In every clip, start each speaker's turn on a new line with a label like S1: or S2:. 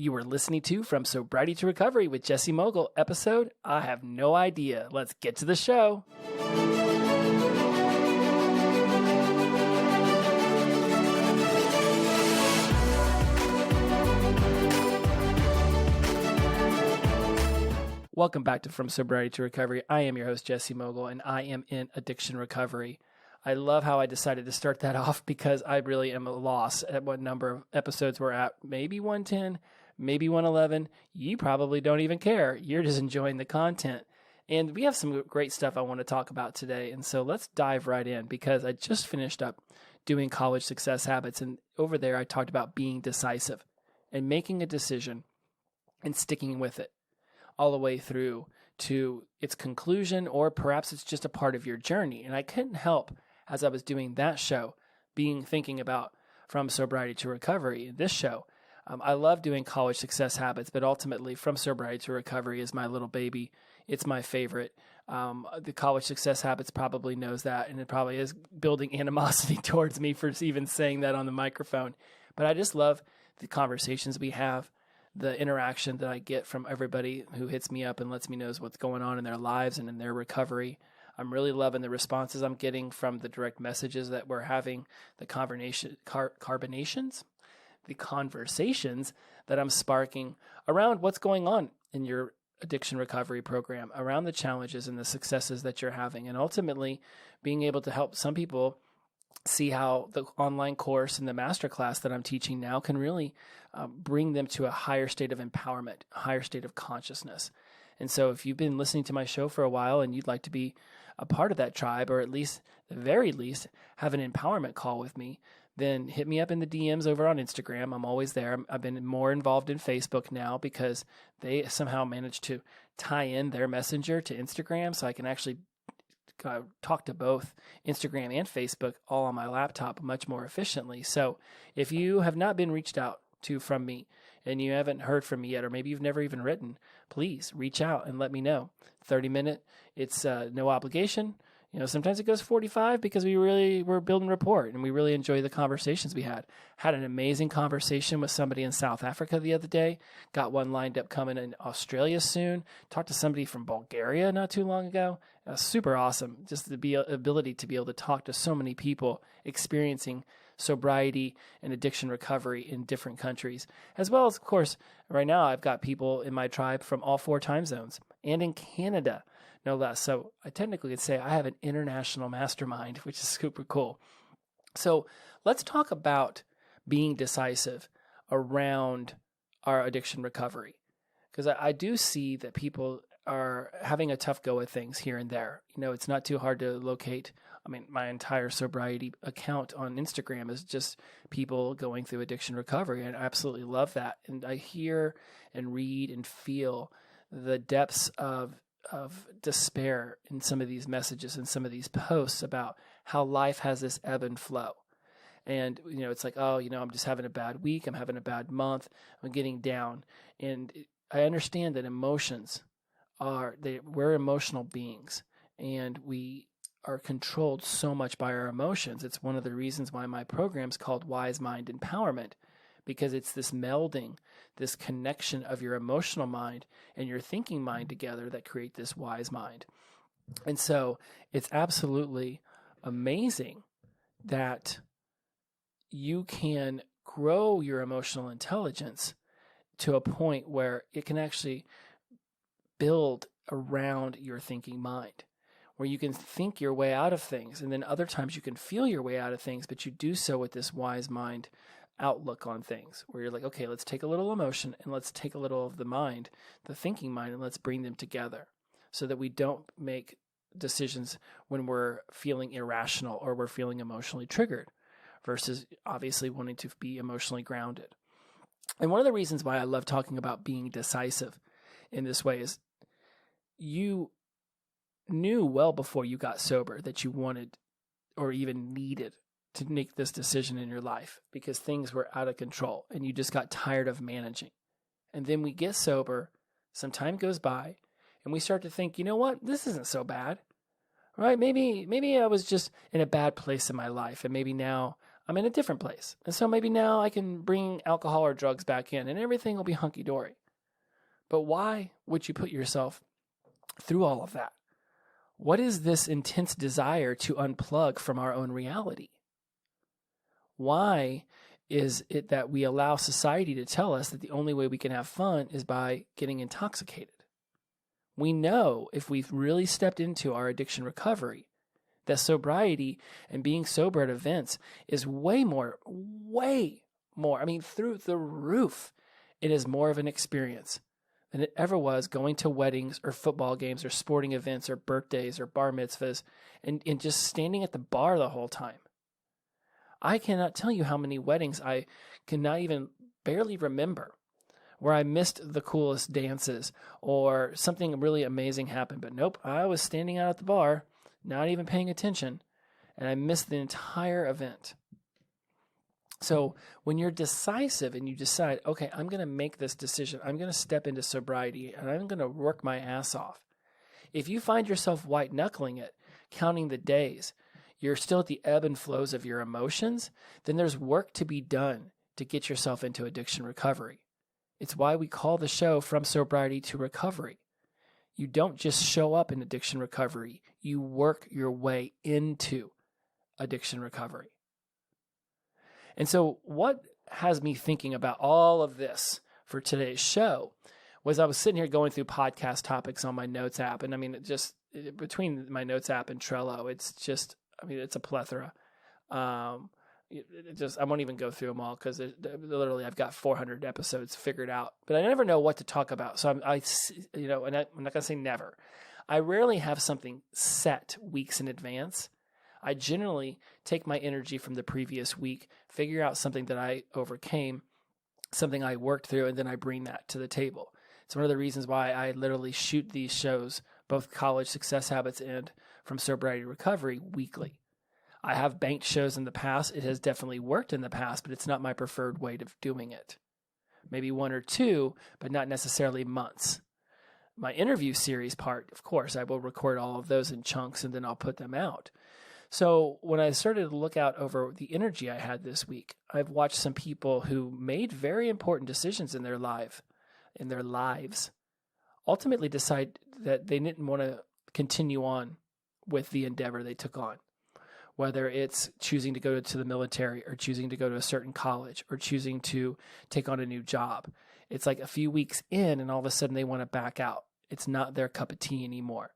S1: You were listening to From Sobriety to Recovery with Jesse Mogul, episode I Have No Idea. Let's get to the show. Welcome back to From Sobriety to Recovery. I am your host, Jesse Mogul, and I am in addiction recovery. I love how I decided to start that off because I really am at a loss at what number of episodes we're at. Maybe 110, maybe 111. You probably don't even care. You're just enjoying the content. And we have some great stuff I want to talk about today. And so let's dive right in because I just finished up doing college success habits. And over there, I talked about being decisive and making a decision and sticking with it all the way through to its conclusion, or perhaps it's just a part of your journey. And I couldn't help, as I was doing that show, thinking about From Sobriety to Recovery in this show. I love doing college success habits, but ultimately From Sobriety to Recovery is my little baby. It's my favorite. The college success habits probably knows that, and it probably is building animosity towards me for even saying that on the microphone. But I just love the conversations we have, the interaction that I get from everybody who hits me up and lets me know what's going on in their lives and in their recovery. I'm really loving the responses I'm getting from the direct messages that we're having, the conversations that I'm sparking around what's going on in your addiction recovery program, around the challenges and the successes that you're having, and ultimately being able to help some people see how the online course and the masterclass that I'm teaching now can really bring them to a higher state of empowerment, a higher state of consciousness. And so if you've been listening to my show for a while and you'd like to be a part of that tribe, or at least, the very least, have an empowerment call with me, then hit me up in the DMs over on Instagram. I'm always there. I've been more involved in Facebook now because they somehow managed to tie in their messenger to Instagram, so I can actually talk to both Instagram and Facebook all on my laptop much more efficiently. So if you have not been reached out to from me and you haven't heard from me yet, or maybe you've never even written, please reach out and let me know. 30-minute, it's no obligation. Sometimes it goes 45 because we're building rapport and we really enjoy the conversations we had. Had an amazing conversation with somebody in South Africa the other day. Got one lined up coming in Australia soon. Talked to somebody from Bulgaria not too long ago. Super awesome. Just the ability to be able to talk to so many people experiencing sobriety and addiction recovery in different countries. As well as, of course, right now I've got people in my tribe from all 4 time zones and in Canada, no less. So I technically could say I have an international mastermind, which is super cool. So let's talk about being decisive around our addiction recovery, because I do see that people are having a tough go at things here and there. It's not too hard to locate. My entire sobriety account on Instagram is just people going through addiction recovery, and I absolutely love that. And I hear and read and feel the depths of despair in some of these messages and some of these posts about how life has this ebb and flow. And, it's like, I'm just having a bad week. I'm having a bad month. I'm getting down. And I understand that we're emotional beings, and we are controlled so much by our emotions. It's one of the reasons why my program's called Wise Mind Empowerment, because it's this melding, this connection of your emotional mind and your thinking mind together that create this wise mind. And so it's absolutely amazing that you can grow your emotional intelligence to a point where it can actually build around your thinking mind, where you can think your way out of things. And then other times you can feel your way out of things, but you do so with this wise mind outlook on things, where you're like, okay, let's take a little emotion and let's take a little of the mind, the thinking mind, and let's bring them together so that we don't make decisions when we're feeling irrational or we're feeling emotionally triggered versus obviously wanting to be emotionally grounded. And one of the reasons why I love talking about being decisive in this way is you knew well before you got sober that you wanted or even needed to make this decision in your life because things were out of control and you just got tired of managing. And then we get sober, some time goes by, and we start to think, you know what, this isn't so bad, right? Maybe I was just in a bad place in my life, and maybe now I'm in a different place. And so maybe now I can bring alcohol or drugs back in and everything will be hunky-dory. But why would you put yourself through all of that? What is this intense desire to unplug from our own reality? Why is it that we allow society to tell us that the only way we can have fun is by getting intoxicated? We know if we've really stepped into our addiction recovery, that sobriety and being sober at events is way more, through the roof. It is more of an experience than it ever was going to weddings or football games or sporting events or birthdays or bar mitzvahs and just standing at the bar the whole time. I cannot tell you how many weddings I cannot even barely remember where I missed the coolest dances or something really amazing happened. But nope, I was standing out at the bar, not even paying attention, and I missed the entire event. So when you're decisive and you decide, okay, I'm going to make this decision, I'm going to step into sobriety and I'm going to work my ass off. If you find yourself white knuckling it, counting the days, you're still at the ebb and flows of your emotions, then there's work to be done to get yourself into addiction recovery. It's why we call the show From Sobriety to Recovery. You don't just show up in addiction recovery. You work your way into addiction recovery. And so what has me thinking about all of this for today's show was I was sitting here going through podcast topics on my notes app. And I mean, between my notes app and Trello, it's a plethora. I won't even go through them all because literally I've got 400 episodes figured out, but I never know what to talk about. So and I'm not going to say never. I rarely have something set weeks in advance. I generally take my energy from the previous week, figure out something that I overcame, something I worked through, and then I bring that to the table. It's one of the reasons why I literally shoot these shows, both College Success Habits and From Sobriety to Recovery, weekly. I have banked shows in the past. It has definitely worked in the past, but it's not my preferred way of doing it. Maybe one or two, but not necessarily months. My interview series part, of course, I will record all of those in chunks and then I'll put them out. So when I started to look out over the energy I had this week, I've watched some people who made very important decisions in their lives, ultimately decide that they didn't want to continue on with the endeavor they took on. Whether it's choosing to go to the military or choosing to go to a certain college or choosing to take on a new job. It's like a few weeks in and all of a sudden they want to back out. It's not their cup of tea anymore.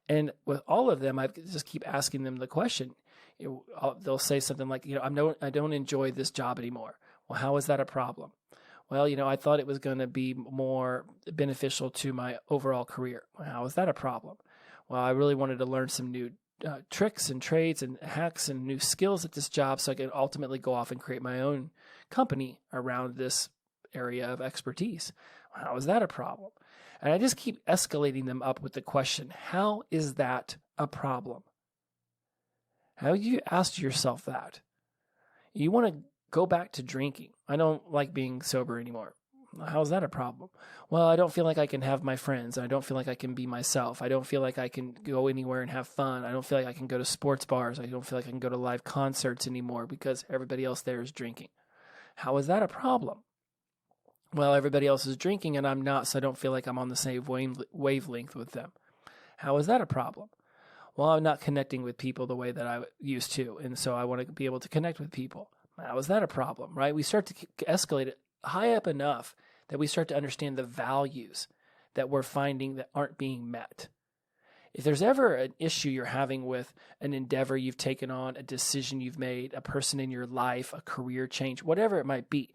S1: And with all of them, I just keep asking them the question. They'll say something like, I don't enjoy this job anymore. Well, how is that a problem? Well, I thought it was going to be more beneficial to my overall career. Well, how is that a problem? Well, I really wanted to learn some new tricks and trades and hacks and new skills at this job so I could ultimately go off and create my own company around this area of expertise. Well, how is that a problem? And I just keep escalating them up with the question, how is that a problem? How have you asked yourself that? You want to go back to drinking. I don't like being sober anymore. How's that a problem? Well, I don't feel like I can have my friends. I don't feel like I can be myself. I don't feel like I can go anywhere and have fun. I don't feel like I can go to sports bars. I don't feel like I can go to live concerts anymore because everybody else there is drinking. How is that a problem? Well, everybody else is drinking and I'm not, so I don't feel like I'm on the same wavelength with them. How is that a problem? Well, I'm not connecting with people the way that I used to, and so I want to be able to connect with people. How is that a problem, right? We start to escalate it high up enough that we start to understand the values that we're finding that aren't being met. If there's ever an issue you're having with an endeavor you've taken on, a decision you've made, a person in your life, a career change, whatever it might be,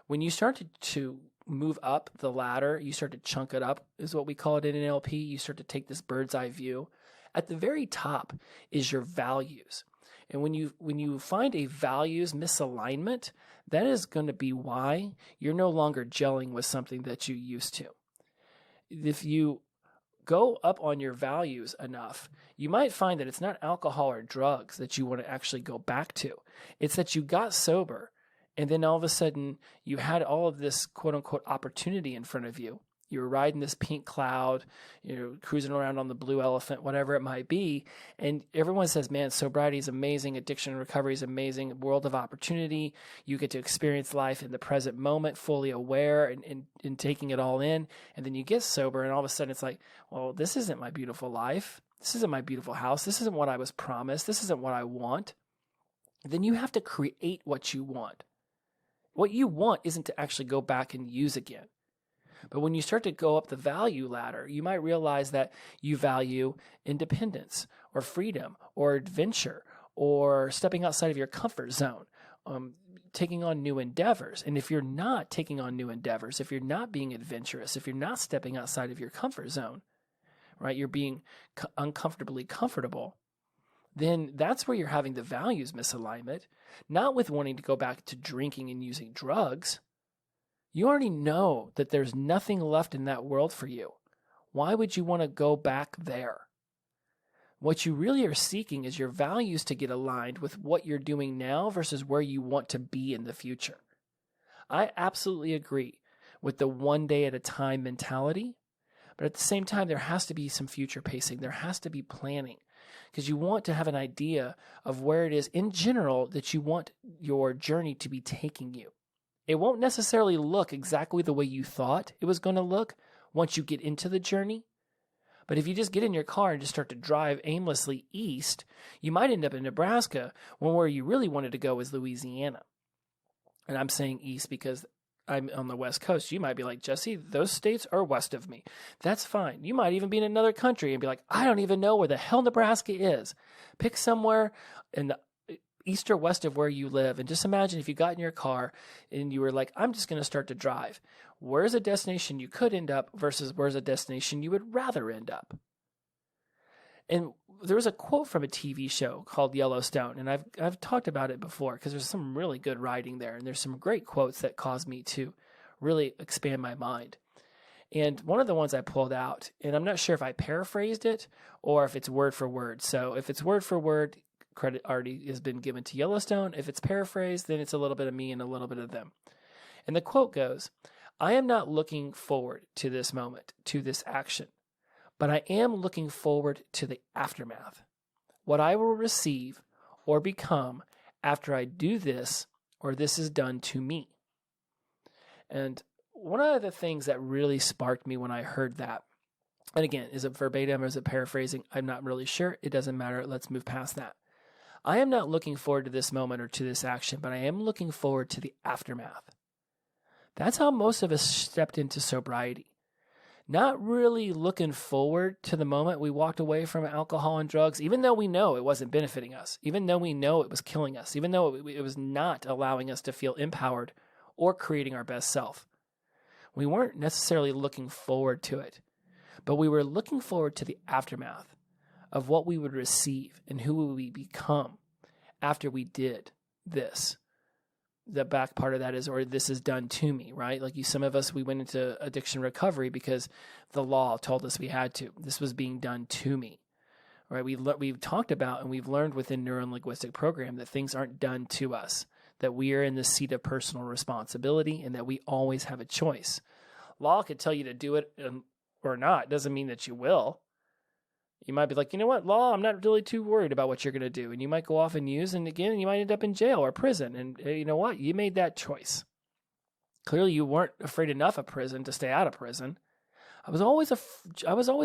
S1: when you start to move up the ladder, you start to chunk it up, is what we call it in NLP. You start to take this bird's eye view. At the very top is your values. And when you find a values misalignment, that is going to be why you're no longer gelling with something that you used to. If you go up on your values enough, you might find that it's not alcohol or drugs that you want to actually go back to. It's that you got sober and then all of a sudden you had all of this quote unquote opportunity in front of you You were riding this pink cloud, cruising around on the blue elephant, whatever it might be. And everyone says, man, sobriety is amazing. Addiction and recovery is amazing. World of opportunity. You get to experience life in the present moment, fully aware and taking it all in. And then you get sober and all of a sudden it's like, well, this isn't my beautiful life. This isn't my beautiful house. This isn't what I was promised. This isn't what I want. Then you have to create what you want. What you want isn't to actually go back and use again. But when you start to go up the value ladder, you might realize that you value independence or freedom or adventure or stepping outside of your comfort zone, taking on new endeavors. And if you're not taking on new endeavors, if you're not being adventurous, if you're not stepping outside of your comfort zone, right, you're being uncomfortably comfortable, then that's where you're having the values misalignment, not with wanting to go back to drinking and using drugs. You already know that there's nothing left in that world for you. Why would you want to go back there? What you really are seeking is your values to get aligned with what you're doing now versus where you want to be in the future. I absolutely agree with the one day at a time mentality, but at the same time, there has to be some future pacing. There has to be planning because you want to have an idea of where it is in general that you want your journey to be taking you. It won't necessarily look exactly the way you thought it was going to look once you get into the journey. But if you just get in your car and just start to drive aimlessly east, you might end up in Nebraska when where you really wanted to go is Louisiana. And I'm saying east because I'm on the West Coast. You might be like, Jesse, those states are west of me. That's fine. You might even be in another country and be like, I don't even know where the hell Nebraska is. Pick somewhere in the east or west of where you live. And just imagine if you got in your car and you were like, I'm just going to start to drive. Where's a destination you could end up versus where's a destination you would rather end up? And there was a quote from a TV show called Yellowstone, and I've talked about it before because there's some really good writing there, and there's some great quotes that caused me to really expand my mind. And one of the ones I pulled out, and I'm not sure if I paraphrased it or if it's word for word. So if it's word for word, credit already has been given to Yellowstone. If it's paraphrased, then it's a little bit of me and a little bit of them. And the quote goes, I am not looking forward to this moment, to this action, but I am looking forward to the aftermath, what I will receive or become after I do this or this is done to me. And one of the things that really sparked me when I heard that, and again, is it verbatim or is it paraphrasing? I'm not really sure. It doesn't matter. Let's move past that. I am not looking forward to this moment or to this action, but I am looking forward to the aftermath. That's how most of us stepped into sobriety. Not really looking forward to the moment we walked away from alcohol and drugs, even though we know it wasn't benefiting us, even though we know it was killing us, even though it was not allowing us to feel empowered or creating our best self. We weren't necessarily looking forward to it, but we were looking forward to the aftermath of what we would receive and who we would become after we did this. The back part of that is, or this is done to me, right? Like some of us, we went into addiction recovery because the law told us we had to. This was being done to me, right? We've talked about and we've learned within neuro-linguistic program that things aren't done to us, that we are in the seat of personal responsibility and that we always have a choice. Law could tell you to do it or not. Doesn't mean that you will. You might be like, you know what, law, I'm not really too worried about what you're going to do. And you might go off and use, and again, you might end up in jail or prison. And you know what? You made that choice. Clearly, you weren't afraid enough of prison to stay out of prison. I was always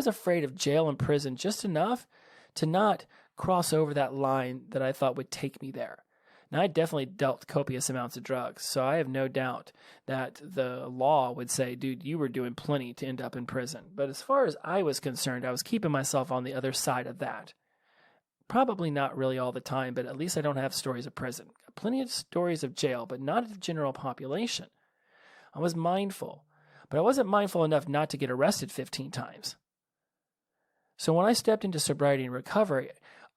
S1: afraid of jail and prison just enough to not cross over that line that I thought would take me there. Now, I definitely dealt copious amounts of drugs, so I have no doubt that the law would say, dude, you were doing plenty to end up in prison. But as far as I was concerned, I was keeping myself on the other side of that. Probably not really all the time, but at least I don't have stories of prison. Plenty of stories of jail, but not of the general population. I was mindful, but I wasn't mindful enough not to get arrested 15 times. So when I stepped into sobriety and recovery,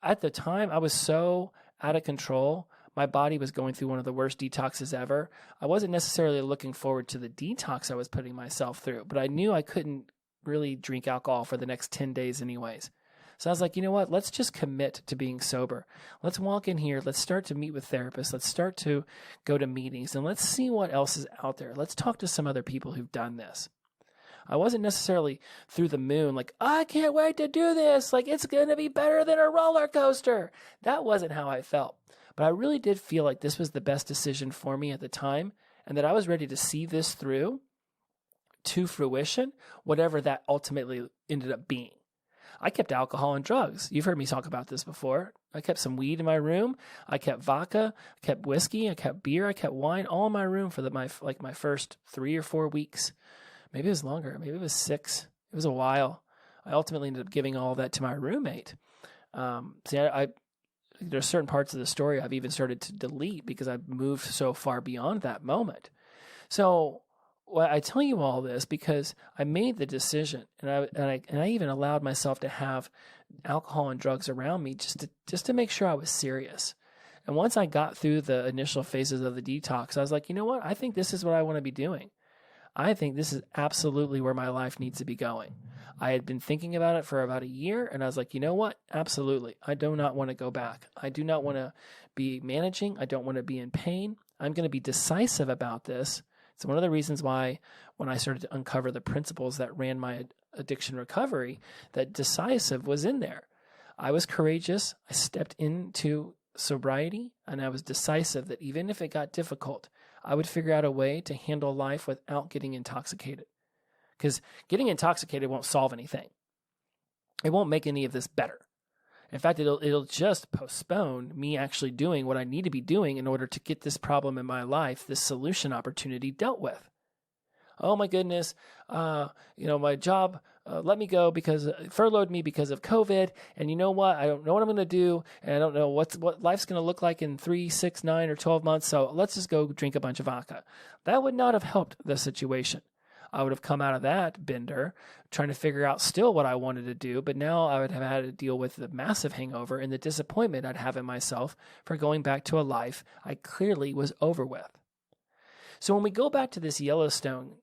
S1: at the time, I was so out of control. My body was going through one of the worst detoxes ever. I wasn't necessarily looking forward to the detox I was putting myself through, but I knew I couldn't really drink alcohol for the next 10 days anyways. So I was like, you know what? Let's just commit to being sober. Let's walk in here. Let's start to meet with therapists. Let's start to go to meetings, and let's see what else is out there. Let's talk to some other people who've done this. I wasn't necessarily through the moon, like, I can't wait to do this. Like, it's going to be better than a roller coaster. That wasn't how I felt. But I really did feel like this was the best decision for me at the time, and that I was ready to see this through to fruition, whatever that ultimately ended up being. I kept alcohol and drugs. You've heard me talk about this before. I kept some weed in my room. I kept vodka. I kept whiskey. I kept beer. I kept wine all in my room for my first 3 or 4 weeks. Maybe it was longer. Maybe it was 6. It was a while. I ultimately ended up giving all of that to my roommate. There's certain parts of the story I've even started to delete because I've moved so far beyond that moment. So I tell you all this because I made the decision, and I even allowed myself to have alcohol and drugs around me just to make sure I was serious. And once I got through the initial phases of the detox, I was like, you know what? I think this is what I want to be doing. I think this is absolutely where my life needs to be going. I had been thinking about it for about a year, and I was like, you know what? Absolutely. I do not want to go back. I do not want to be managing. I don't want to be in pain. I'm going to be decisive about this. It's one of the reasons why when I started to uncover the principles that ran my addiction recovery, that decisive was in there. I was courageous. I stepped into sobriety, and I was decisive that even if it got difficult, I would figure out a way to handle life without getting intoxicated. Because getting intoxicated won't solve anything. It won't make any of this better. In fact, it'll just postpone me actually doing what I need to be doing in order to get this problem in my life, this solution opportunity dealt with. Oh my goodness, my job let me go because furloughed me because of COVID, and you know what? I don't know what I'm going to do, and I don't know what life's going to look like in 3, 6, 9, or 12 months. So let's just go drink a bunch of vodka. That would not have helped the situation. I would have come out of that bender trying to figure out still what I wanted to do, but now I would have had to deal with the massive hangover and the disappointment I'd have in myself for going back to a life I clearly was over with. So when we go back to this Yellowstone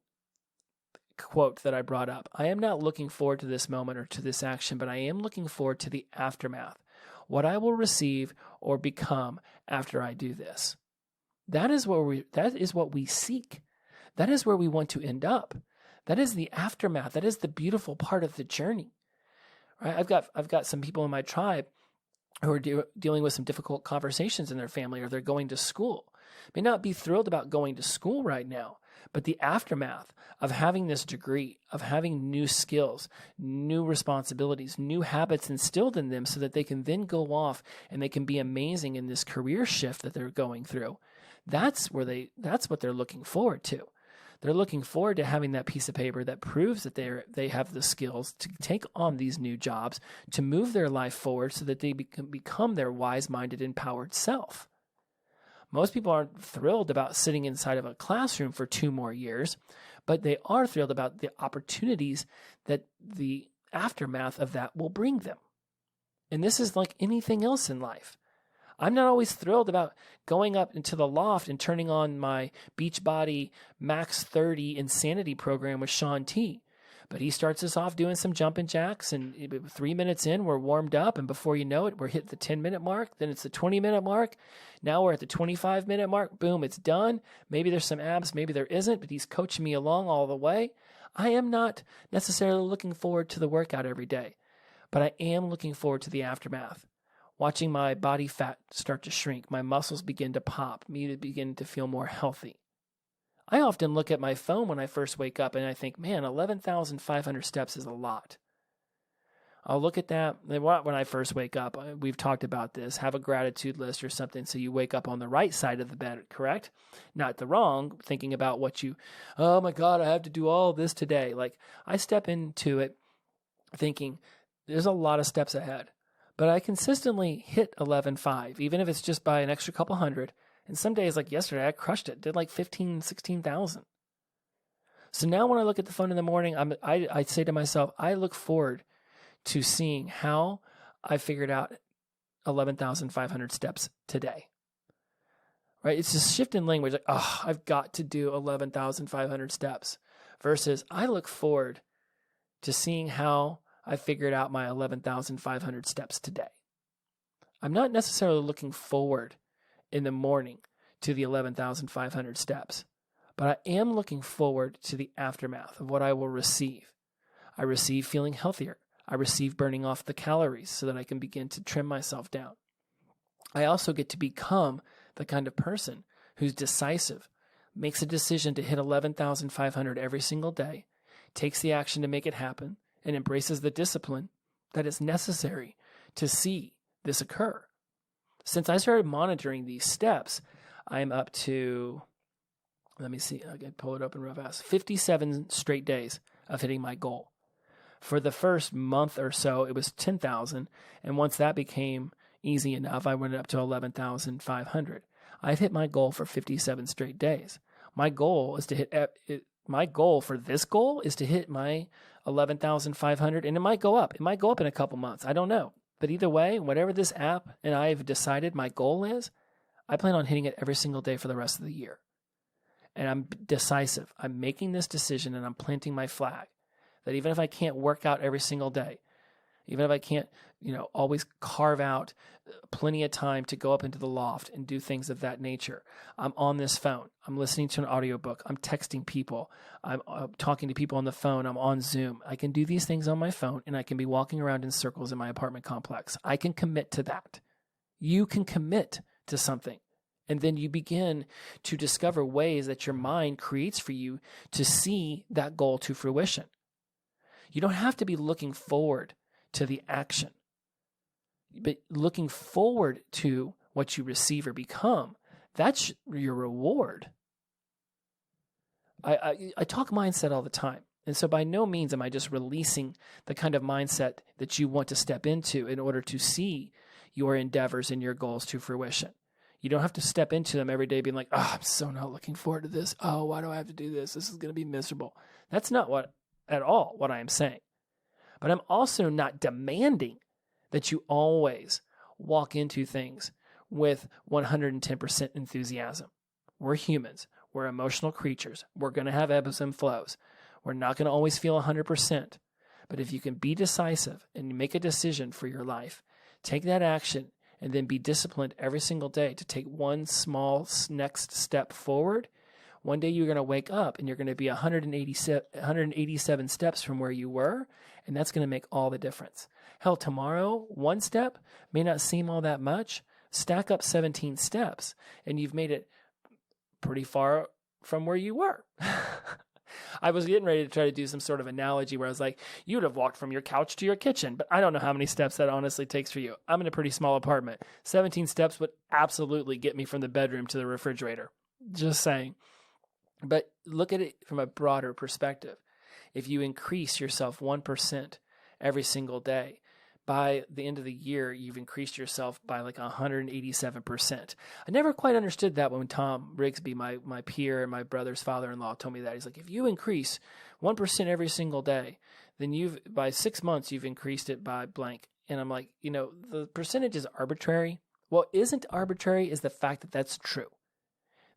S1: quote that I brought up, I am not looking forward to this moment or to this action, but I am looking forward to the aftermath, what I will receive or become after I do this. That is what we seek. That is where we want to end up. That is the aftermath. That is the beautiful part of the journey. Right? I've got some people in my tribe who are dealing with some difficult conversations in their family, or they're going to school. May not be thrilled about going to school right now, but the aftermath of having this degree, of having new skills, new responsibilities, new habits instilled in them so that they can then go off and they can be amazing in this career shift that they're going through. That's what they're looking forward to. They're looking forward to having that piece of paper that proves that they have the skills to take on these new jobs, to move their life forward so that they become their wise-minded, empowered self. Most people aren't thrilled about sitting inside of a classroom for 2 more years, but they are thrilled about the opportunities that the aftermath of that will bring them. And this is like anything else in life. I'm not always thrilled about going up into the loft and turning on my Beachbody Max 30 Insanity program with Sean T. But he starts us off doing some jumping jacks, and 3 minutes in, we're warmed up, and before you know it, we're hit the 10-minute mark, then it's the 20-minute mark, now we're at the 25-minute mark, boom, it's done. Maybe there's some abs, maybe there isn't, but he's coaching me along all the way. I am not necessarily looking forward to the workout every day, but I am looking forward to the aftermath. Watching my body fat start to shrink, my muscles begin to pop, me to begin to feel more healthy. I often look at my phone when I first wake up and I think, man, 11,500 steps is a lot. I'll look at that when I first wake up. We've talked about this. Have a gratitude list or something so you wake up on the right side of the bed, correct? Not the wrong, thinking about oh my God, I have to do all this today. Like, I step into it thinking there's a lot of steps ahead. But I consistently hit 11.5, even if it's just by an extra couple hundred. And some days, like yesterday, I crushed it, did like 15, 16,000. So now when I look at the phone in the morning, I say to myself, I look forward to seeing how I figured out 11,500 steps today. Right? It's this shift in language, like, I've got to do 11,500 steps, versus I look forward to seeing how I figured out my 11,500 steps today. I'm not necessarily looking forward in the morning to the 11,500 steps, but I am looking forward to the aftermath of what I will receive. I receive feeling healthier. I receive burning off the calories so that I can begin to trim myself down. I also get to become the kind of person who's decisive, makes a decision to hit 11,500 every single day, takes the action to make it happen, and embraces the discipline that is necessary to see this occur. Since I started monitoring these steps, I'm up to, let me see, I can pull it open real fast, 57 straight days of hitting my goal. For the first month or so, it was 10,000, and once that became easy enough, I went up to 11,500. I've hit my goal for 57 straight days. My goal is to hit, my goal for this goal is to hit my 11,500, and it might go up. It might go up in a couple months. I don't know. But either way, whatever this app and I have decided my goal is, I plan on hitting it every single day for the rest of the year. And I'm decisive. I'm making this decision and I'm planting my flag that even if I can't work out every single day, even if I can't, always carve out plenty of time to go up into the loft and do things of that nature, I'm on this phone. I'm listening to an audiobook. I'm texting people. I'm talking to people on the phone. I'm on Zoom. I can do these things on my phone, and I can be walking around in circles in my apartment complex. I can commit to that. You can commit to something. And then you begin to discover ways that your mind creates for you to see that goal to fruition. You don't have to be looking forward to the action, but looking forward to what you receive or become. That's your reward. I talk mindset all the time. And so by no means am I just releasing the kind of mindset that you want to step into in order to see your endeavors and your goals to fruition. You don't have to step into them every day being like, I'm so not looking forward to this. Oh, why do I have to do this? This is going to be miserable. That's not at all what I am saying. But I'm also not demanding that you always walk into things with 110% enthusiasm. We're humans. We're emotional creatures. We're going to have ebbs and flows. We're not going to always feel 100%. But if you can be decisive and make a decision for your life, take that action, and then be disciplined every single day to take one small next step forward, one day you're going to wake up and you're going to be 187 steps from where you were, and that's going to make all the difference. Hell, tomorrow, one step may not seem all that much. Stack up 17 steps, and you've made it pretty far from where you were. I was getting ready to try to do some sort of analogy where I was like, you would have walked from your couch to your kitchen, but I don't know how many steps that honestly takes for you. I'm in a pretty small apartment. 17 steps would absolutely get me from the bedroom to the refrigerator. Just saying. But look at it from a broader perspective. If you increase yourself 1% every single day, by the end of the year, you've increased yourself by like 187%. I never quite understood that when Tom Rigsby, my peer and my brother's father-in-law, told me that. He's like, if you increase 1% every single day, then by 6 months, you've increased it by blank. And I'm like, the percentage is arbitrary. What isn't arbitrary is the fact that that's true.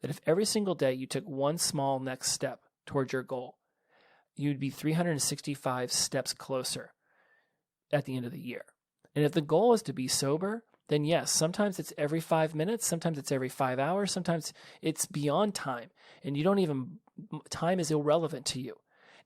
S1: That if every single day you took one small next step towards your goal, you'd be 365 steps closer at the end of the year. And if the goal is to be sober, then yes, sometimes it's every 5 minutes, sometimes it's every 5 hours, sometimes it's beyond time, and time is irrelevant to you.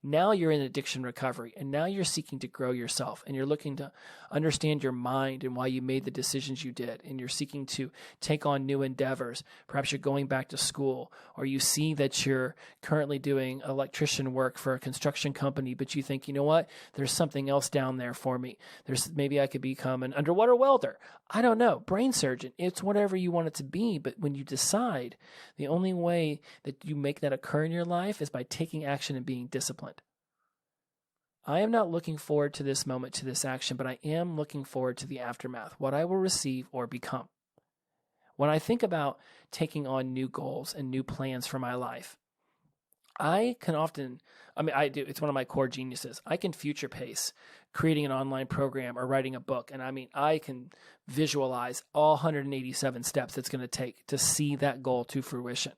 S1: Now you're in addiction recovery, and now you're seeking to grow yourself, and you're looking to understand your mind and why you made the decisions you did, and you're seeking to take on new endeavors. Perhaps you're going back to school, or you see that you're currently doing electrician work for a construction company, but you think, you know what, there's something else down there for me. Maybe I could become an underwater welder. I don't know, brain surgeon. It's whatever you want it to be, but when you decide, the only way that you make that occur in your life is by taking action and being disciplined. I am not looking forward to this moment, to this action, but I am looking forward to the aftermath, what I will receive or become. When I think about taking on new goals and new plans for my life, I do. It's one of my core geniuses. I can future pace creating an online program or writing a book. And I can visualize all 187 steps it's going to take to see that goal to fruition.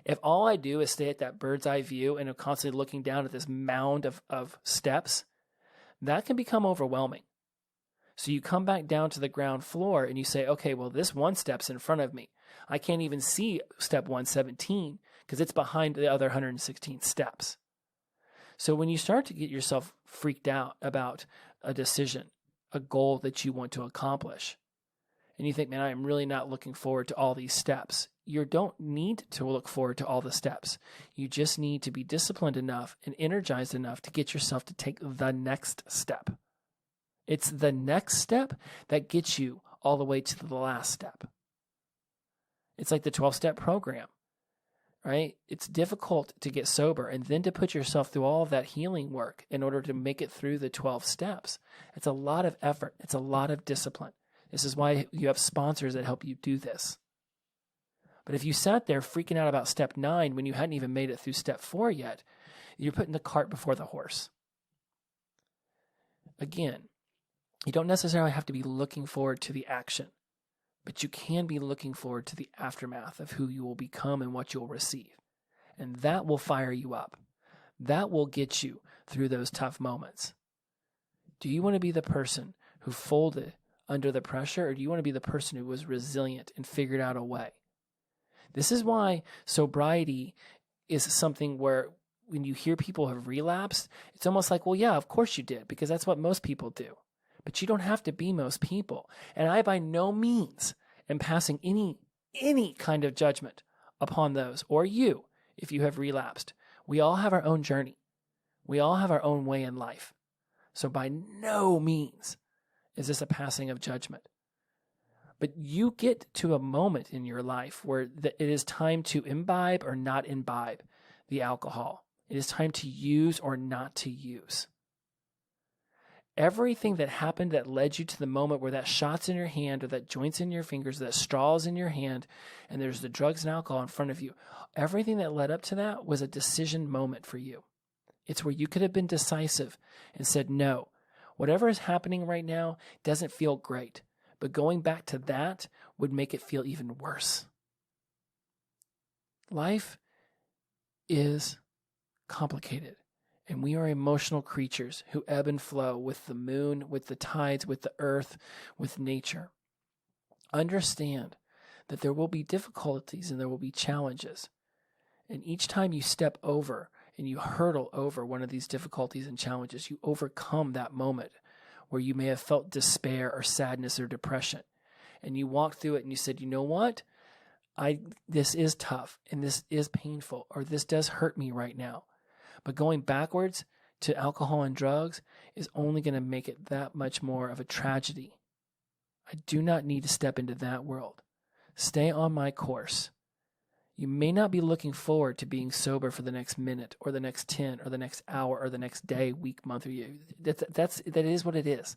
S1: If all I do is stay at that bird's eye view and I'm constantly looking down at this mound of steps, that can become overwhelming. So you come back down to the ground floor and you say, okay, well, this one step's in front of me. I can't even see step 117 because it's behind the other 116 steps. So when you start to get yourself freaked out about a decision, a goal that you want to accomplish, and you think, man, I'm really not looking forward to all these steps. You don't need to look forward to all the steps. You just need to be disciplined enough and energized enough to get yourself to take the next step. It's the next step that gets you all the way to the last step. It's like the 12-step program, right? It's difficult to get sober and then to put yourself through all of that healing work in order to make it through the 12 steps. It's a lot of effort. It's a lot of discipline. This is why you have sponsors that help you do this. But if you sat there freaking out about step 9 when you hadn't even made it through step 4 yet, you're putting the cart before the horse. Again, you don't necessarily have to be looking forward to the action, but you can be looking forward to the aftermath of who you will become and what you'll receive. And that will fire you up. That will get you through those tough moments. Do you want to be the person who folded under the pressure, or do you want to be the person who was resilient and figured out a way? This is why sobriety is something where when you hear people have relapsed, it's almost like, well, yeah, of course you did, because that's what most people do. But you don't have to be most people. And I by no means am passing any kind of judgment upon those, or you, if you have relapsed. We all have our own journey. We all have our own way in life. So by no means is this a passing of judgment. But you get to a moment in your life where it is time to imbibe or not imbibe the alcohol. It is time to use or not to use. Everything that happened that led you to the moment where that shot's in your hand, or that joint's in your fingers, that straw's in your hand, and there's the drugs and alcohol in front of you, everything that led up to that was a decision moment for you. It's where you could have been decisive and said, no, whatever is happening right now doesn't feel great, but going back to that would make it feel even worse. Life is complicated, and we are emotional creatures who ebb and flow with the moon, with the tides, with the earth, with nature. Understand that there will be difficulties and there will be challenges. And each time you step over and you hurdle over one of these difficulties and challenges, you overcome that moment where you may have felt despair or sadness or depression. And you walked through it and you said, you know what? This is tough and this is painful, or this does hurt me right now. But going backwards to alcohol and drugs is only going to make it that much more of a tragedy. I do not need to step into that world. Stay on my course. You may not be looking forward to being sober for the next minute or the next 10 or the next hour or the next day, week, month, or year. That is what it is.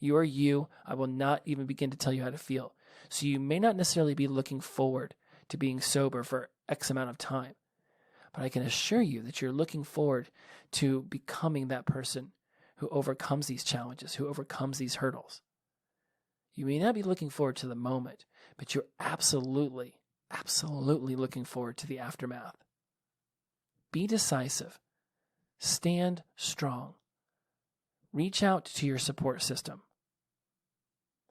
S1: You are you. I will not even begin to tell you how to feel. So you may not necessarily be looking forward to being sober for X amount of time. But I can assure you that you're looking forward to becoming that person who overcomes these challenges, who overcomes these hurdles. You may not be looking forward to the moment, but you're absolutely looking forward to the aftermath. Be decisive. Stand strong. Reach out to your support system.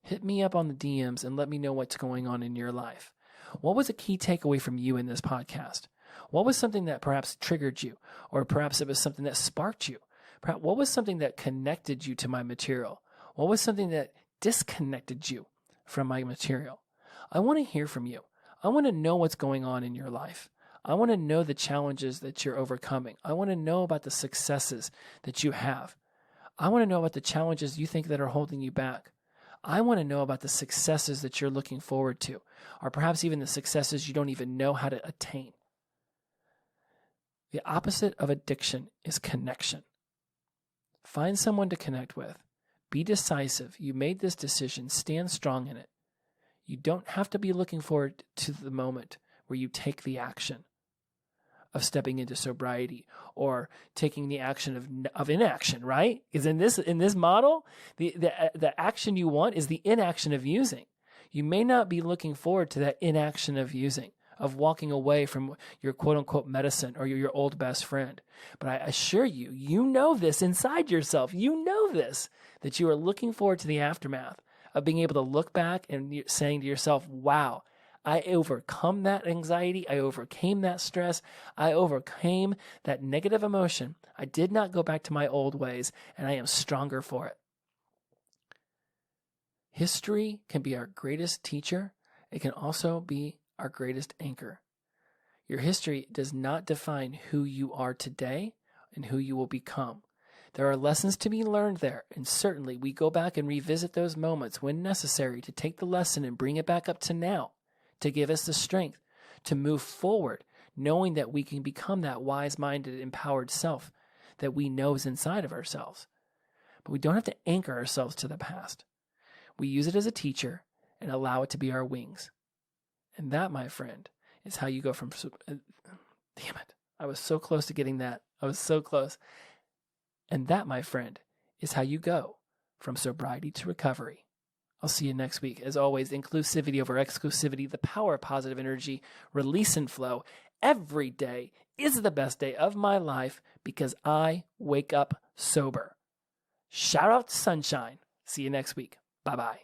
S1: Hit me up on the DMs and let me know what's going on in your life. What was a key takeaway from you in this podcast? What was something that perhaps triggered you, or perhaps it was something that sparked you? Perhaps what was something that connected you to my material? What was something that disconnected you from my material? I want to hear from you. I want to know what's going on in your life. I want to know the challenges that you're overcoming. I want to know about the successes that you have. I want to know about the challenges you think that are holding you back. I want to know about the successes that you're looking forward to, or perhaps even the successes you don't even know how to attain. The opposite of addiction is connection. Find someone to connect with. Be decisive. You made this decision. Stand strong in it. You don't have to be looking forward to the moment where you take the action of stepping into sobriety or taking the action of inaction, right? Because in this model, the action you want is the inaction of using. You may not be looking forward to that inaction of using, of walking away from your quote-unquote medicine or your old best friend. But I assure you, you know this inside yourself. You know this, that you are looking forward to the aftermath of being able to look back and saying to yourself, wow, I overcome that anxiety. I overcame that stress. I overcame that negative emotion. I did not go back to my old ways, and I am stronger for it. History can be our greatest teacher. It can also be our greatest anchor. Your history does not define who you are today and who you will become. There are lessons to be learned there, and certainly we go back and revisit those moments when necessary to take the lesson and bring it back up to now, to give us the strength to move forward, knowing that we can become that wise-minded, empowered self that we know is inside of ourselves. But we don't have to anchor ourselves to the past. We use it as a teacher and allow it to be our wings. And that, my friend, is how you go from... Damn it. I was so close to getting that. I was so close. And that, my friend, is how you go from sobriety to recovery. I'll see you next week. As always, inclusivity over exclusivity, the power of positive energy, release and flow. Every day is the best day of my life because I wake up sober. Shout out to sunshine. See you next week. Bye-bye.